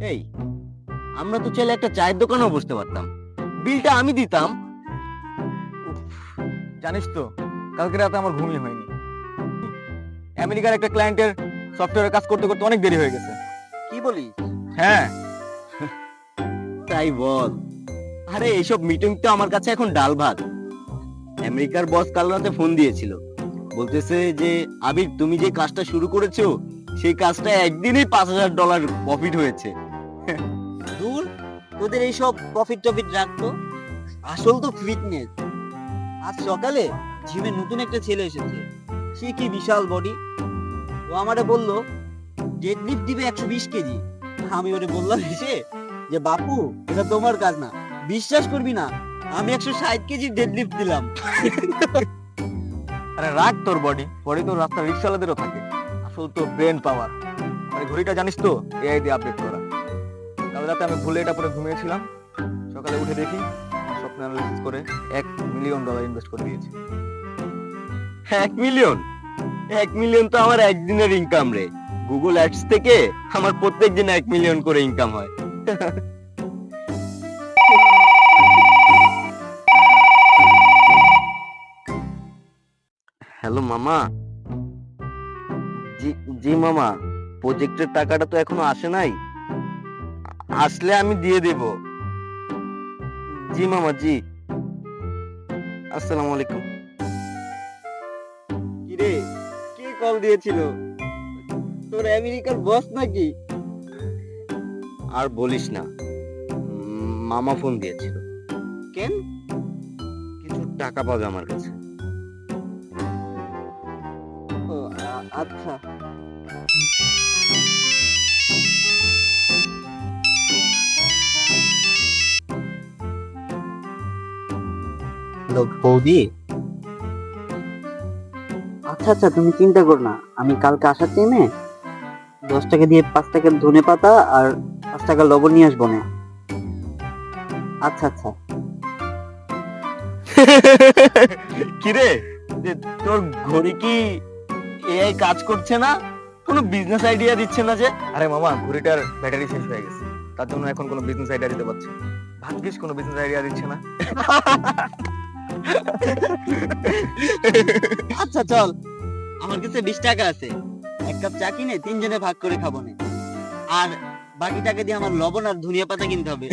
এই, আমরা তো চাইলে একটা চায়ের দোকানেও বসতে পারতাম, বিলটা আমি দিতাম। জানিস তো, কালকে রাতে আমার ঘুমই হয়নি। আমেরিকার একটা ক্লায়েন্টের সফটওয়্যারে কাজ করতে করতে অনেক দেরি হয়ে গেছে। কি বলিস? হ্যাঁ, তাই বল। আরে এইসব মিটিং তো আমার কাছে এখন ডাল ভাত। আমেরিকার বস কাল রাতে ফোন দিয়েছিল, বলতেছে যে আবির, তুমি যে কাজটা শুরু করেছো সেই কাজটা একদিনই $5,000 প্রফিট হয়েছে। দূর, তোদের এইসব প্রফিট টফিট রাখতো, আসল তো ফিটনেস। আজ সকালে জিমে নতুন একটা ছেলে এসেছে, সে কি বিশাল বডি। ও আমারে বলল ডেডলিফট দিবে 120 কেজি। আমি ওরে বললাম এসে যে বাপু, এটা তোমার কাজ না। বিশ্বাস করবি না, আমি 160 কেজি ডেডলিফট দিলাম। আরে রাখ তোর বডি তো রাস্তার রিক্সাওয়ালাদেরও থাকে। আসল তো ব্রেন পাওয়ার। মানে ঘড়িটা জানিস তো, এআই দিয়ে আপডেট করা। কাল রাতে আমি ভুলে এটা পরে ঘুমিয়েছিলাম, সকালে উঠে দেখি আমার স্বপ্ন অ্যানালাইসিস করে $1 মিলিয়ন ইনভেস্ট করে দিয়েছি। 1 মিলিয়ন? 1 মিলিয়ন তো আমার একদিনের ইনকাম রে। গুগল অ্যাডস থেকে আমার প্রত্যেক দিন 1 মিলিয়ন করে ইনকাম হয়। হ্যালো মামা। জি জি মামা, প্রজেক্টের টাকাটা তো এখনো আসে নাই, আসলে আমি দিয়ে দেব। জি মামা, জি। আসসালামু আলাইকুম। কিরে, কে কল দিয়েছিল? তোর আমেরিকার বস নাকি? আর বলিস না, মামা ফোন দিয়েছিল। কেন? কিছু টাকা পাবে আমার কাছে। ও, আচ্ছা। হ্যালো বৌদি। আচ্ছা আচ্ছা, তুমি চিন্তা করো না, আমি কালকে আসার টাইমে 10 টাকা দিয়ে 5 টাকার ধনে পাতা আর 5 টাকা লবণ নিয়ে আসবো না। আচ্ছা আচ্ছা। কিরে, যে তোর ঘড়ি কি এআই কাজ করছে না? কোনো বিজনেস আইডিয়া দিচ্ছে না যে? আরে মামা, ঘড়িটার ব্যাটারি শেষ হয়ে গেছে, তার জন্য এখন কোনো বিজনেস আইডিয়া দিতে পারছে না। ভাগ্যিস কোনো বিজনেস আইডিয়া দিচ্ছে না। আচ্ছা চল, আমার কাছে 20 টাকা আছে, 1 কাপ চা কিনে 3 জনে ভাগ করে খাবো না। আর বাকি টাকা দিয়ে আমার লবণ আর ধনিয়া পাতা কিনতে হবে।